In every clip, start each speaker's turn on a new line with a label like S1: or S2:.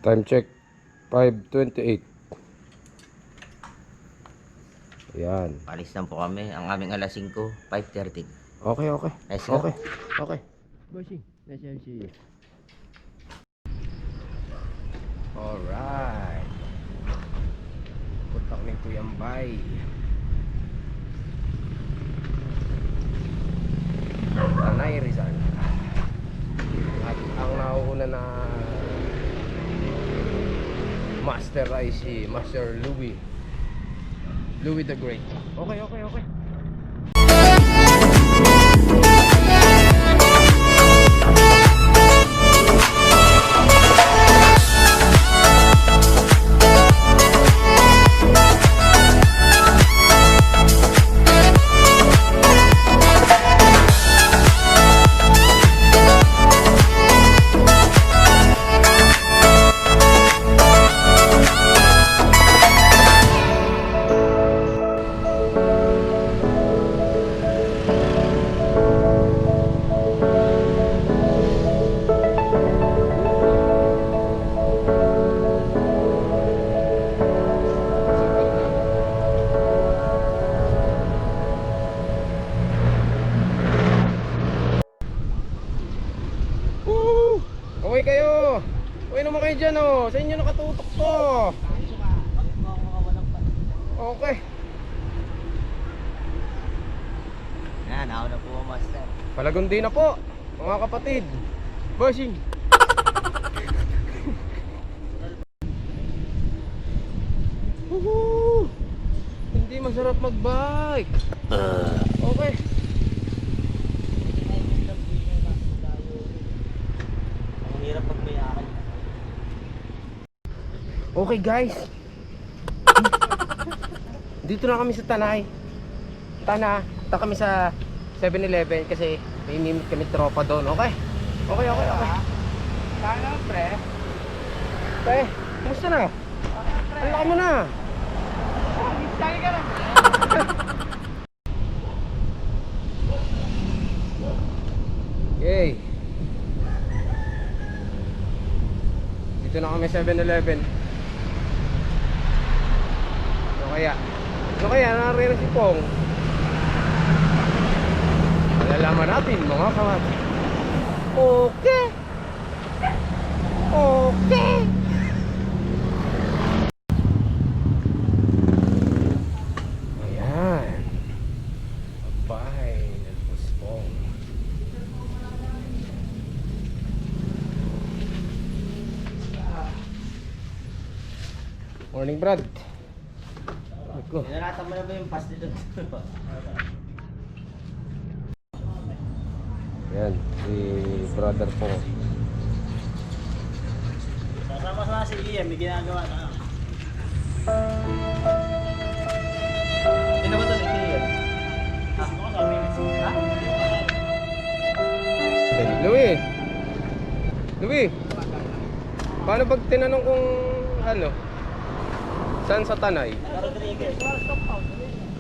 S1: Time check 5:28. Yan.
S2: Alis na po kami. Ang aming alas 5, 5:30.
S1: Okay.
S2: Let's go.
S1: Okay. Bossing, let's see you. Alright. Punta kami Cuyambay. Tanay, Rizal. At ang nauuna na master ay si Master Louis the Great. Okay. Okay kayo. Okay naman kayo dyan oh. Sa inyo nakatutok to. Okay.
S2: Yan, ako na po ang master.
S1: Palagundi na po mga kapatid. Bossing. Hindi masarap magbike. Okay.
S2: Hirap pag may akal.
S1: Okay guys. Dito na kami sa Tanay. Punta kami sa 7-Eleven kasi may mimit kami tropa doon. Okay.
S2: Sana, pre.
S1: Pre, kumusta na? Ang laki mo na.
S2: Lagi ka na.
S1: Okay. Dito na kami 7-Eleven. Ano kaya naririnig si Pong? Malalaman natin mga kamati. Okay. Ayan. Abay ng Pong. Morning, Brad.
S2: Nilalatan mo na ba yung pass dito?
S1: Yan, si brother po.
S2: Sasama sa si Ian, may ginagawa na. Hindi naman ito si Ian.
S1: Louie, paano pag tinanong kung ano? Saan sa Tanay?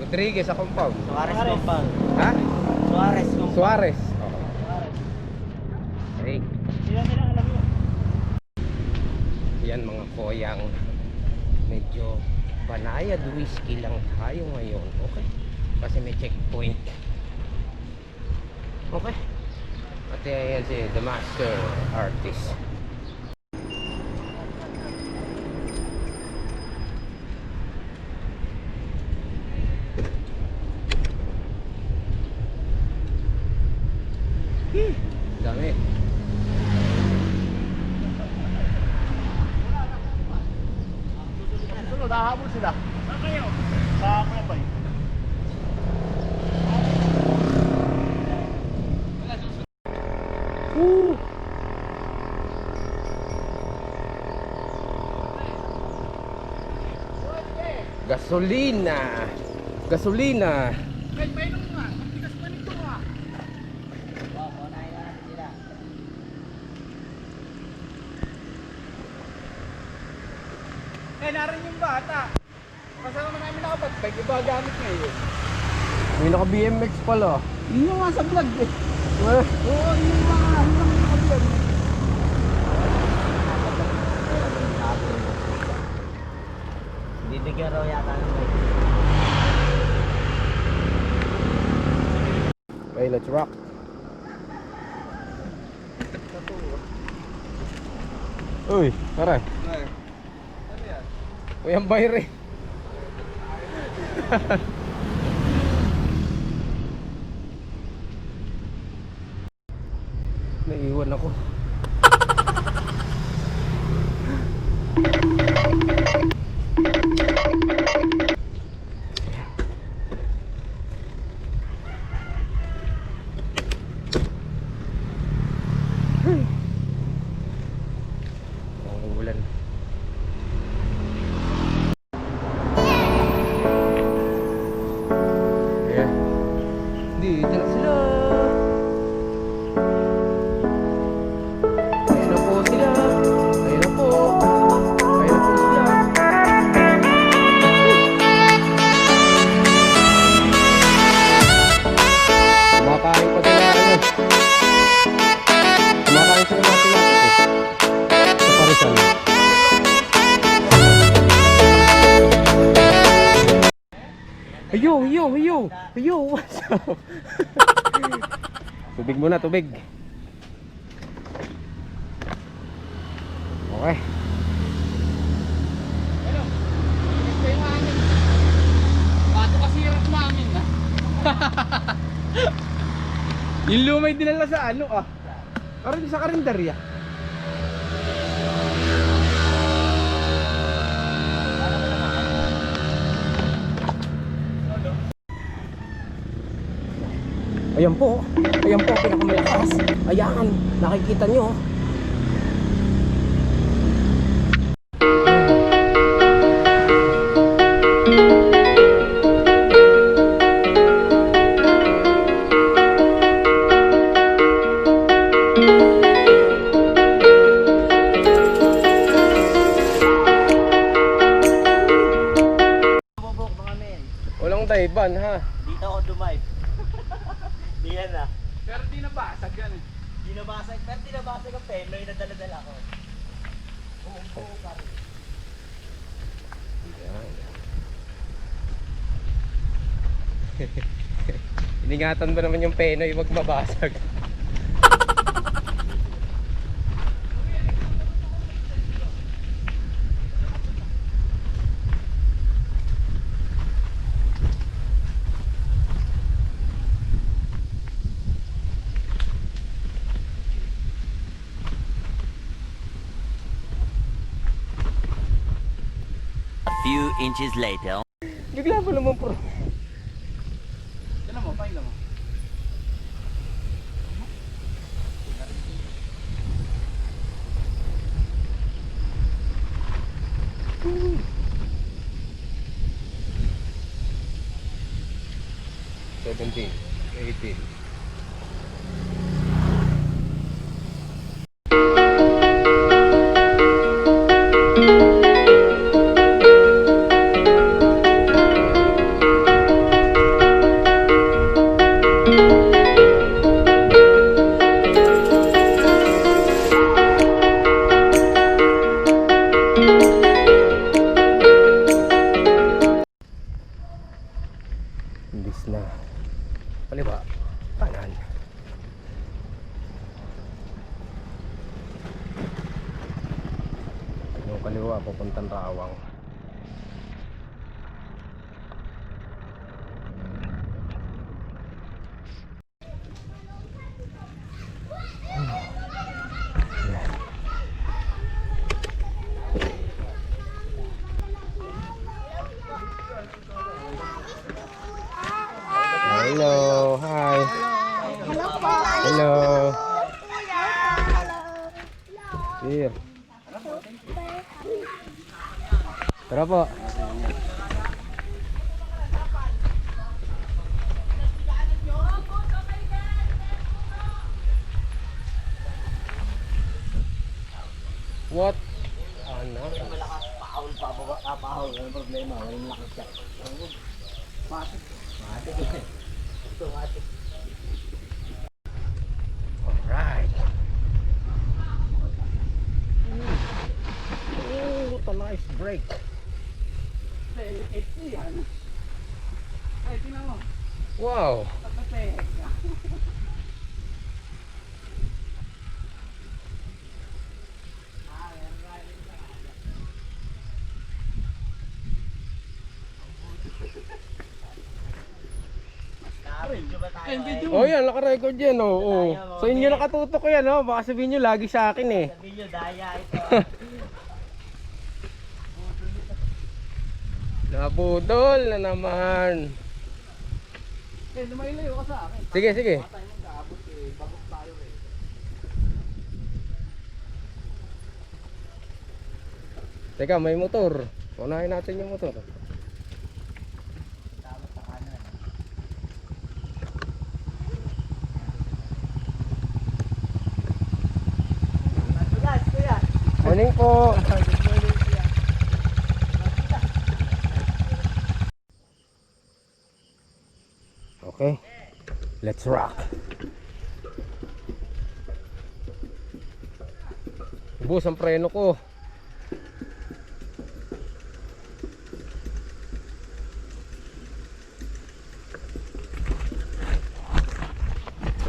S1: Rodriguez sa compound.
S2: Suarez compound.
S1: Ha?
S2: Suarez compound.
S1: Suarez. Okay.
S2: Sila alam mo.
S1: Yan mga koyang. Medyo banayad whiskey lang tayo ngayon. Okay. Kasi may checkpoint. Okay. At yan si The Master Artist. Dami.
S2: Sunod, hahabol sila. Saan kayo? Sa Cuyambay.
S1: Gasolina.
S2: Painom nga. Tigas pa nito nga. Unahin na natin sila. Narin yung bata. Kasama namin nakapag-bike. Iba gamit ngayon.
S1: May naka BMX pala.
S2: Yun yung nga sa vlog eh. Oo, yun yung mga naka-vlog. Video raw yata ng bike.
S1: Okay, let's rock. Uy, tara.
S2: Ano yan?
S1: Cuyambay rin. Naiwan ako. Ang ulan. Ayan. Dito na sila. Ayan na po sila. Ayan na po. Ayan na po sila. Kumakain pa din na ano. Kumakain sila mga tinapos eh. Sa Rizal. Ayo, ayo, ayo. Ayo, what's up? Tubig muna, tubig. Okay.
S2: Ano? Ito yung hangin. Bato kasi hirap namin ah.
S1: Yung lumay dinala sa ano ah. Aron sa karinderya. Ayan po, pinakamalakas. Ayan, nakikita nyo.
S2: Bubok mga men.
S1: Walang daiban ha.
S2: Dito ako dumive. Di yan ah.
S3: Pero di nabasag yan eh.
S2: Di nabasag. Pero di nabasag ang penoy na dala-dala ko. Buong pa rin.
S1: Iningatan ba naman yung penoy wag mabasag.
S4: A few inches later.
S1: Bigla pa naman pro.
S3: Yan mo, pahinga mo.
S1: $17, $18. Imbis na kaliwa, kanan. Yung kaliwa papuntang Rawang. Hello, hi.
S5: Hello po.
S1: Hello. Here. Tara po. What? Ano?
S2: Malakas. Pahol pa. Pahol. Walang problema. Walang lakas siya. Matik. Ito matik.
S1: Alright. Oh, what a nice break.
S3: Ito yan. Ay, tingnan mo.
S1: Wow.
S3: Pagkapek.
S2: Video ba tayo?
S3: Ay, video.
S1: Oh yan, naka-record yan. Oh. Sa inyo nakatutok yan. Oh. Baka sabihin nyo lagi sa akin eh.
S2: Sa video, daya ito.
S1: Nabudol na naman.
S3: Eh, lumayo ka sa akin.
S1: Sige, sige.
S3: Baka tayo mag-aabot eh. Bagok tayo eh.
S1: Teka, may motor. Unahin natin yung motor.
S2: Tama sa kanan. Matulas, kuya.
S1: Morning po. Okay. Let's rock. Ubus ang preno ko.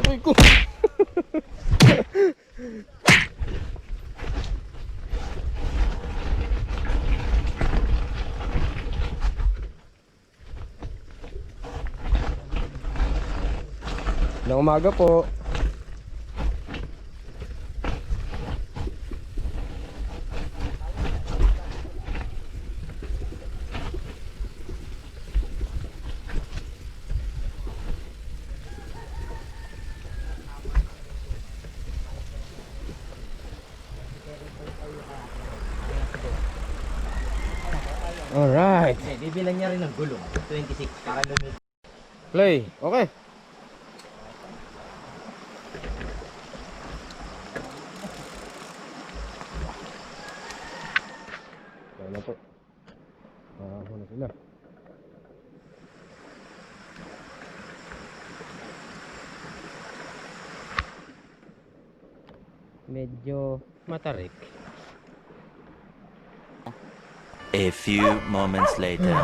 S1: Aray ko. Ng umaga po. Alright.
S2: Bibilan niya rin ng gulong. 26 para lumit.
S1: Play. Okay. Kaya po. Muna sila. Medyo matarik.
S4: A few moments later.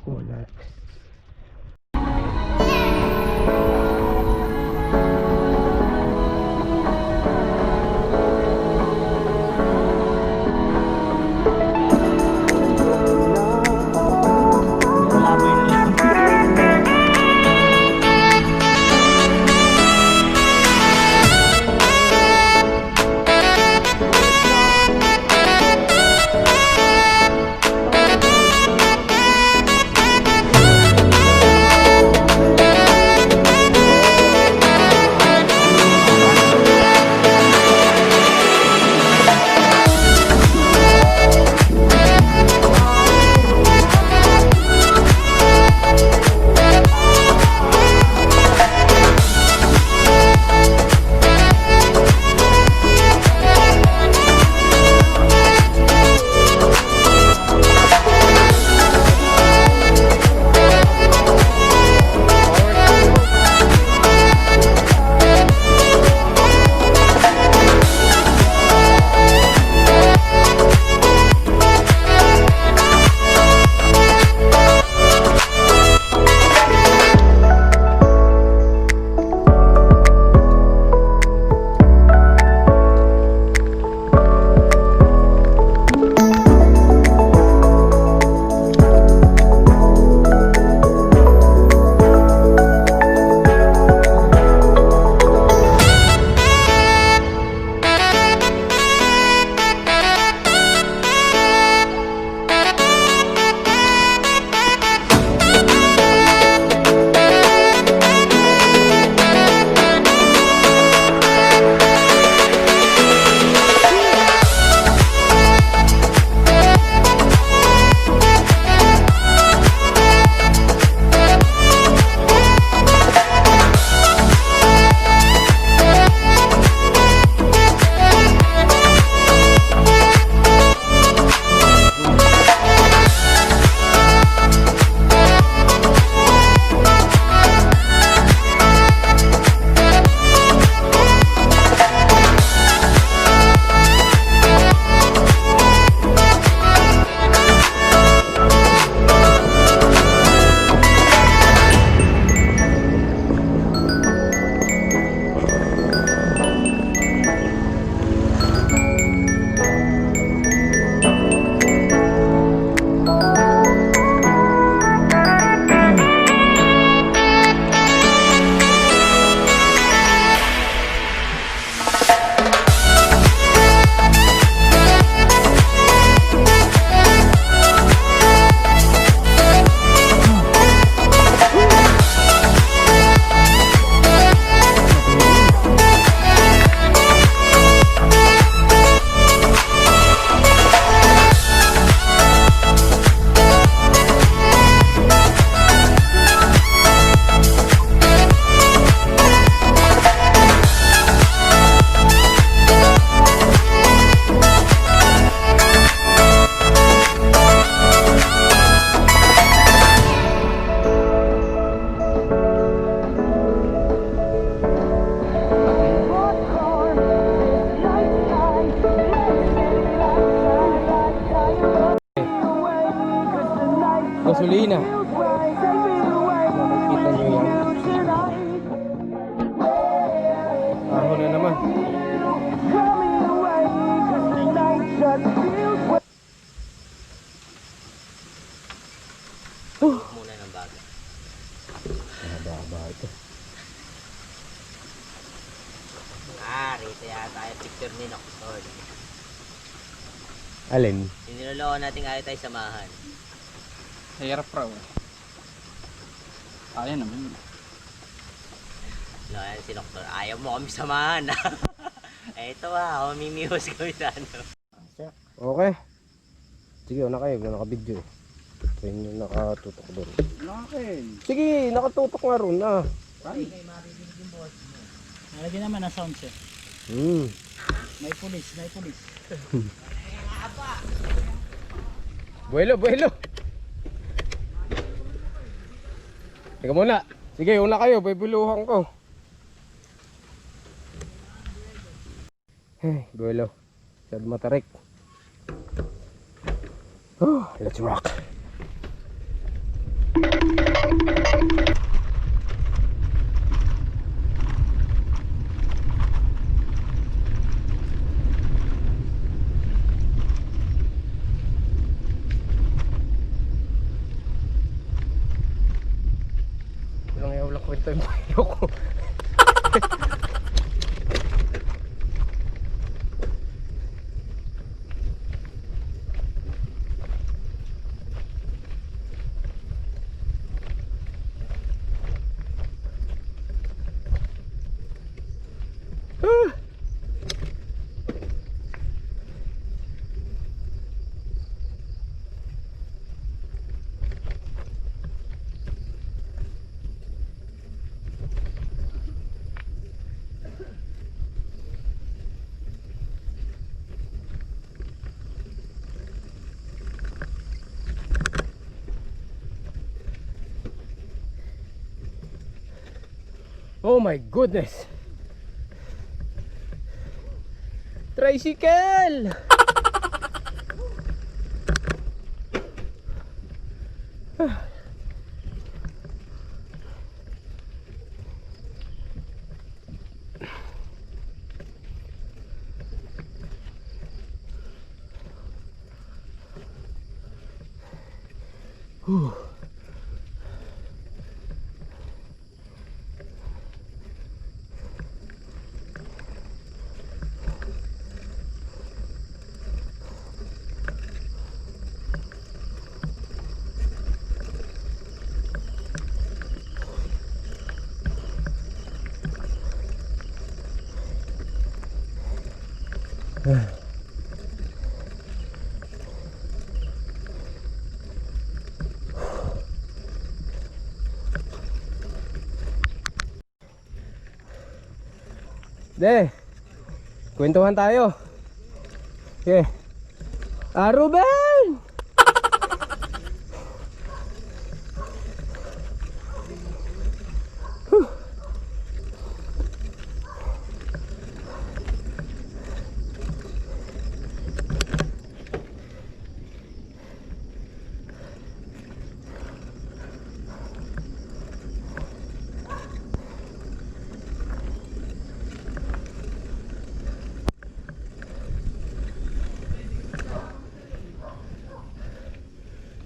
S1: Wala. gasolina. Nakikita nyo yan. Ahon na naman.
S2: Muna ng baga.
S1: Mahaba ito.
S2: Rito yata yung picture ni Noctor.
S1: Alin?
S2: Siniloloko natin ayaw tayo samahan.
S3: Hirap raw. Ayaw naman.
S2: Yan si Noctor. Ayaw mo kami samahan. Ito mamimihos kami sa ano.
S1: Okay. Sige, una kayo. Naka-video. Ito yung nakatutok doon.
S3: Nakakain.
S1: Sige, nakatutok nga ron na.
S3: Nalagyan naman ang sound set. May pulis.
S1: Buelo. Teka muna. Sige, una kayo. Bibuluhan ko. Buelo. Sad matarik. Oh, let's rock. Walang kwento yung buhay ko. Oh my goodness. Tricycle. De, kwentuhan tayo. Okay. Ruben!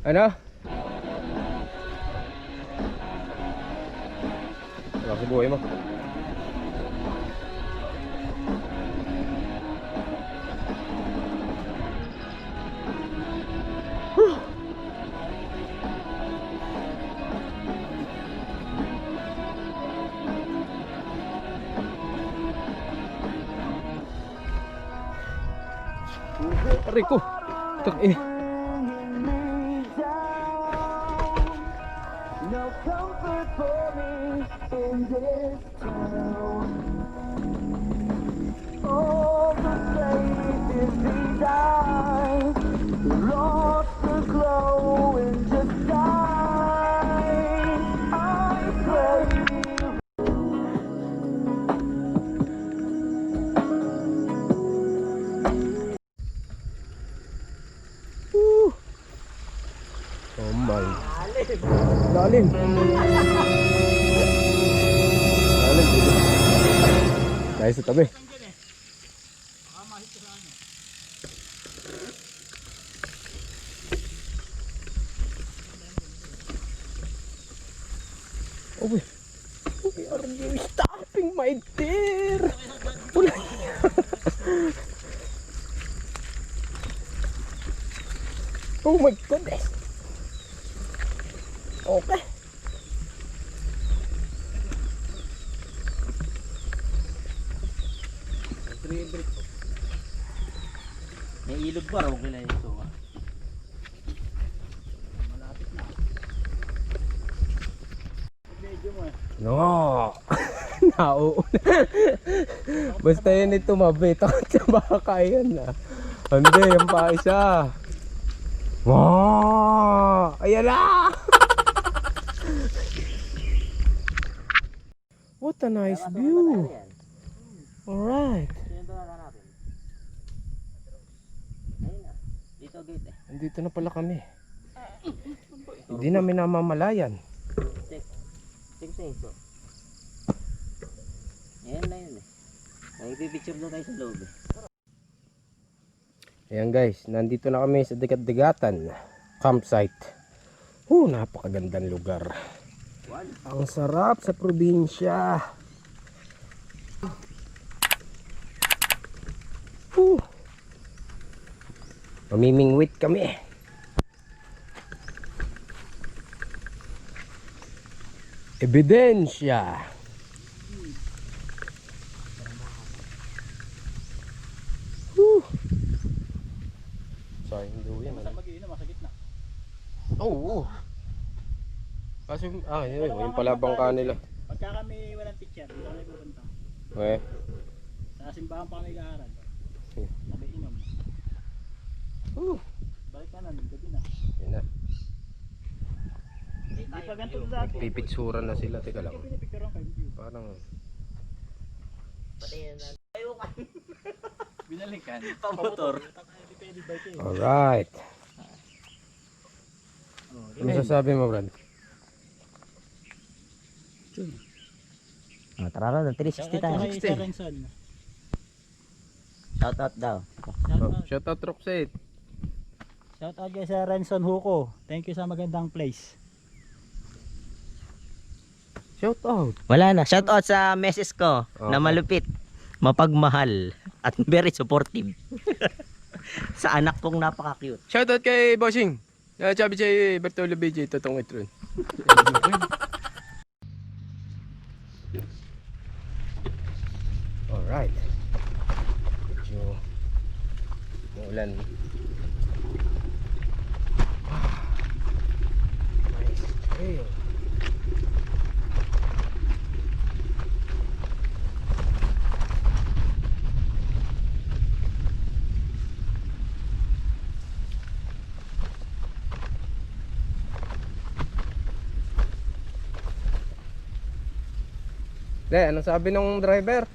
S1: Ano? Wala sa buhay mo. Aray ko. Tak ini.
S5: No comfort for me in this town. All the places we died, lost the glow and just died. I pray.
S1: my. Lalim. Lalim dito. Dahil sa tabi. Oh, wait. Are you stopping my dear? Wala. Oh my goodness. Okay.
S2: May ilog ba raw kila ito?
S1: No. Nauuna. Basta yan ito mabit. Takot sa baka yan ah. Hindi, yan pa isa. Wow! Ayan na! What a nice view. Alright.
S2: Dito gate eh.
S1: Andito na pala kami. Hindi namin namamalayan.
S2: Tingnan ito. Ayan na yun eh. Nagpipicture doon tayo sa loob eh.
S1: Ayan guys, nandito na kami sa Dagatan campsite. Napakagandang lugar. Ang sarap sa probinsya. Mamimingwit kami. Ebidensya. Sorry, hindi yan.
S3: Sa mag-iinom, sa gitna.
S1: Oo. Kasi, yun, yung palabang kanila.
S3: Pagka kami walang teacher, dito kami pupunta.
S1: Okay.
S3: Sa simbahan pa kami nag-aaral. Nag-iinom. Balik ka na, gabi na.
S1: Yun na.
S3: Di pa ganito dati.
S1: Pipitsura na sila. Teka lang.
S3: Pinipicturean kayo view.
S1: Parang,
S2: Pati yan na. Ayukan.
S3: Binalikan.
S2: Pamotor.
S3: Depende ba ito eh.
S1: alright. Ano sasabi mo, Brad?
S2: Tara na, 360 tayo.
S3: Sir Renson.
S2: Shout out daw.
S1: Shout out Roxette.
S3: Shout out guys sa Renson Huko. Thank you sa magandang place.
S1: Shout out.
S2: Wala na. Shout out sa message ko na malupit, mapagmahal at very supportive. Sa anak kong napaka-cute.
S1: Shout out kay Bossing. Sabi siya Bertolo BJ, totoong itron. Alright. Medyo maulan. Nice trail. Anong sabi ng driver?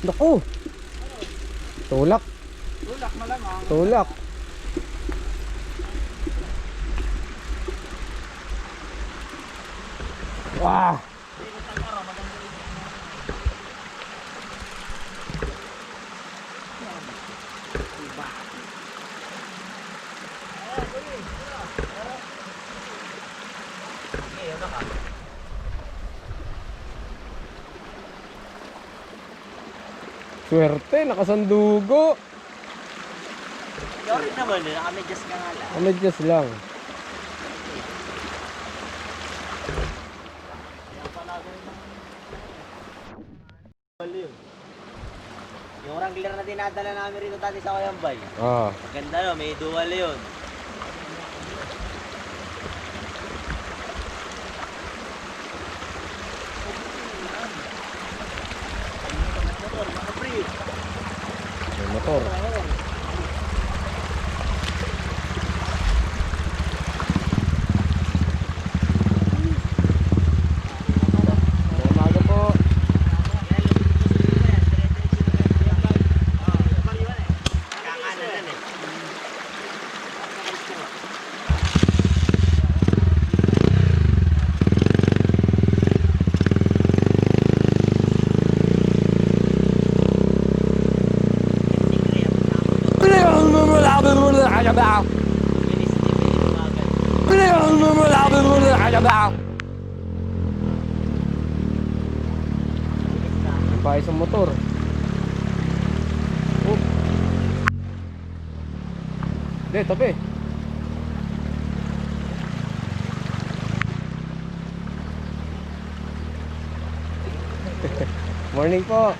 S1: Naku! Tulak!
S3: Tulak malamang.
S1: Tulak! Wah! Swerte, nakasandugo.
S2: Sorry naman, nakamedyas ka nga lang.
S1: Amedyas lang.
S2: trailer na dinadala namin rito dati sa Cuyambay.
S1: Ah.
S2: Maganda no, may dual yun.
S1: May motor. Umaga po. Pahay sa motor. Oh. Hindi, tabi. Morning po.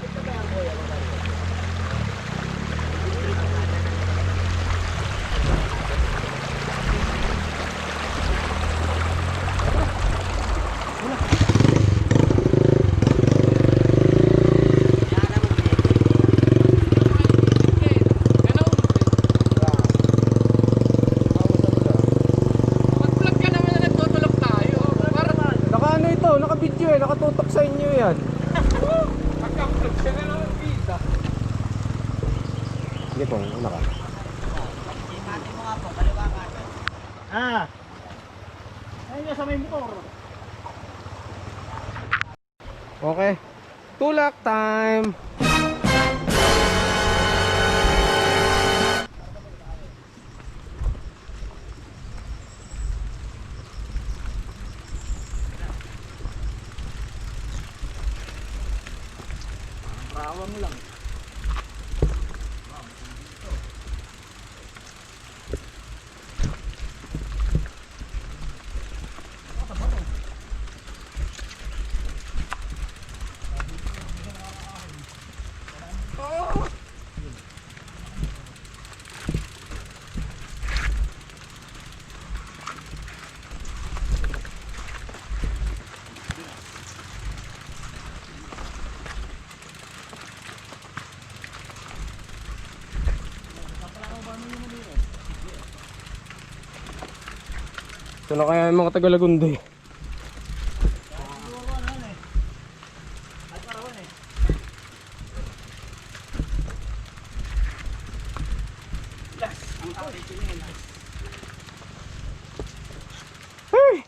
S1: Naka ano ito, naka-video eh, nakatutok sa inyo yan. Sige po, una ka.
S3: Ah! Ayun nga sa may motor.
S1: Okay. Tulak time.
S3: Rawang lang.
S1: Ito na kaya yung mga Taga-Lagunday. Hey!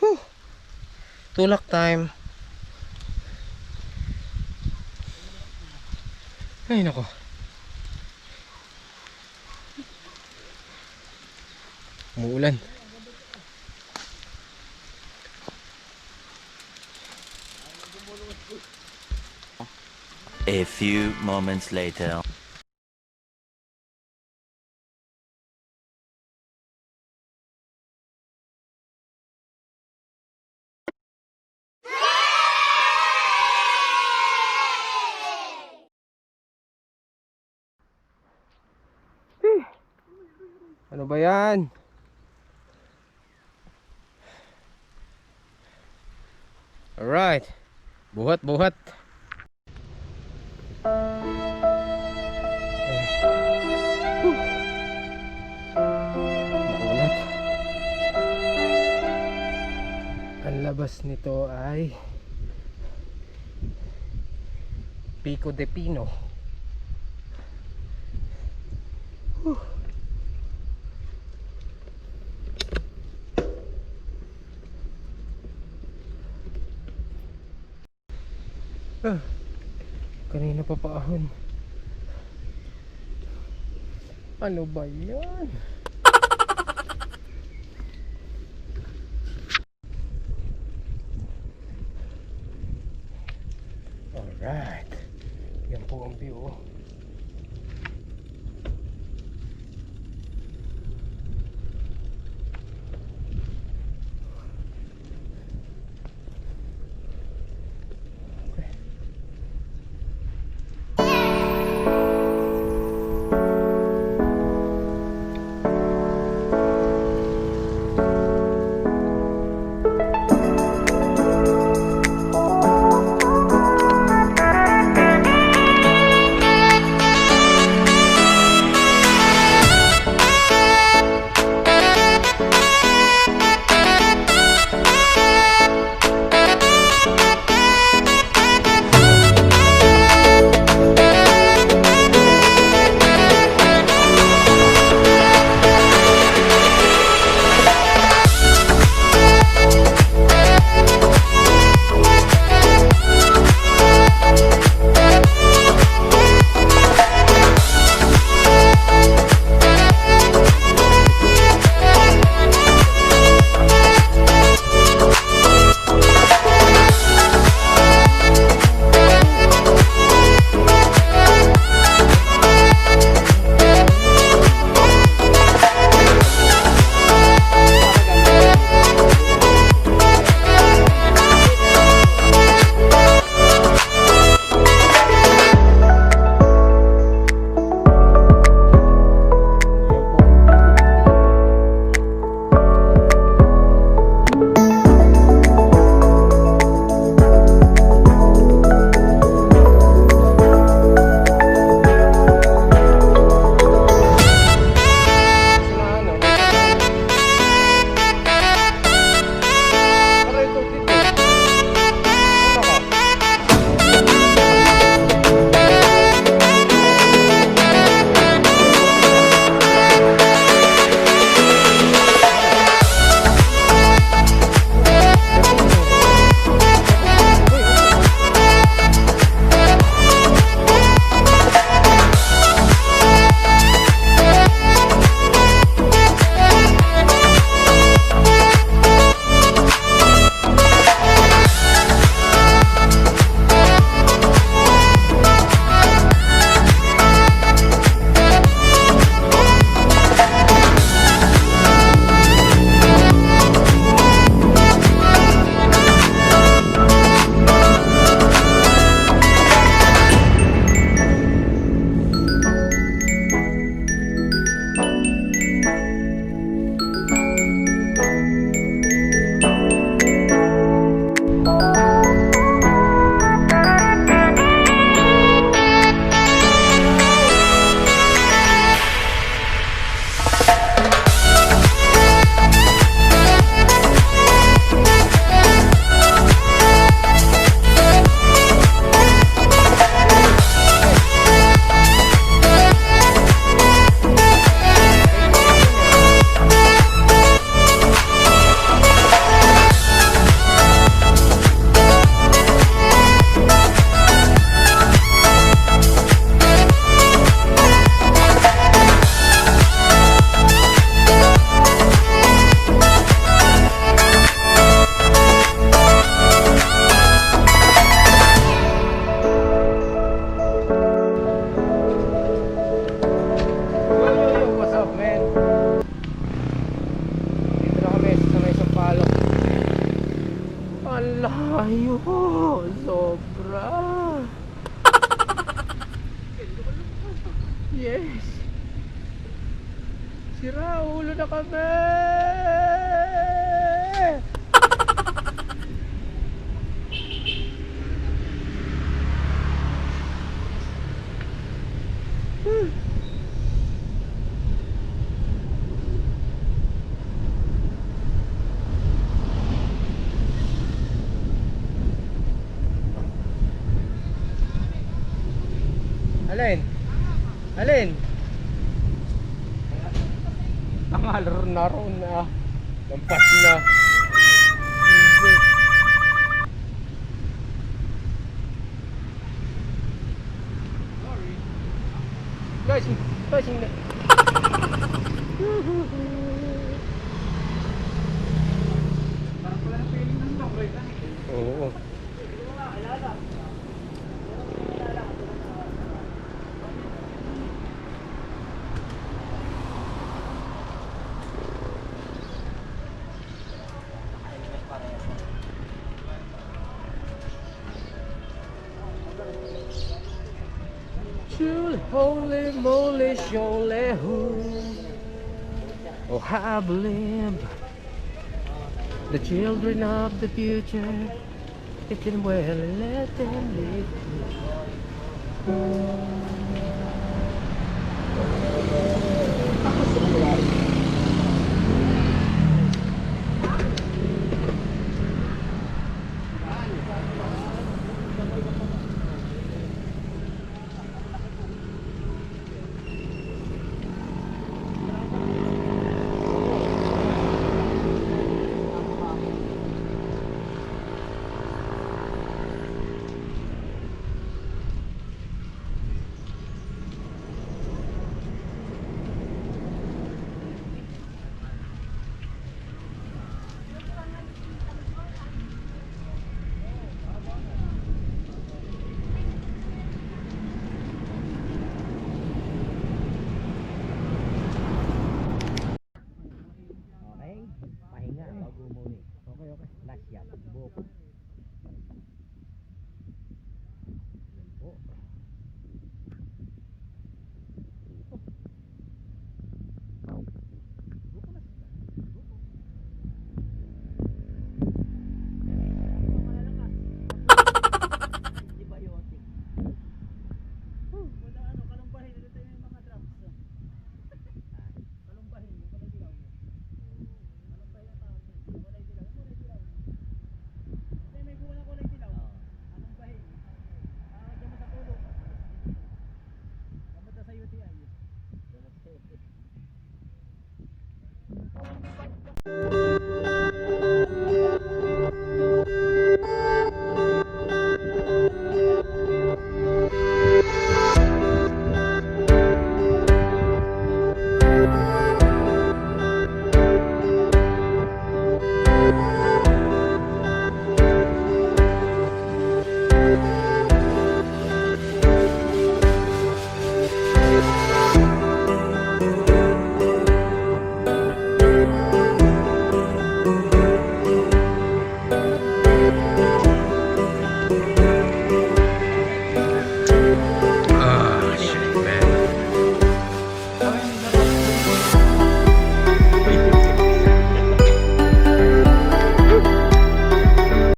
S1: Whew. Tulak time. Ay nako. Umuulan.
S4: A few moments later.
S1: Ano ba yan? Alright. Buhat, buhat. Makulat. Ang labas nito ay Pico de Pino. Kanina pa paahon. Ano ba yan? Alright. Yan po ang view. Yes! Sira ulo na kami! Alin? Alin? Ang alaro na roon na. Lampas na. Guys, guys, hindi. Oo. Holy moly, surely who? Oh, I believe the children of the future, it can well let them live.
S2: Okay, pahinga bago umuwi. Okay, okay. Last yan, buhok. Yan po. Antibiotic.
S3: Wala ano, kalumbahin. Ito yung mga drums. Kalumbahin, yung kulay dilaw. Kalumbahin ang tawag niya. Kulay dilaw. Yung kulay dilaw. Kasi may bunga na kulay dilaw. Kalumbahin. Diyan mo sa pulo. Dapat sa UTI.
S2: Gamot sa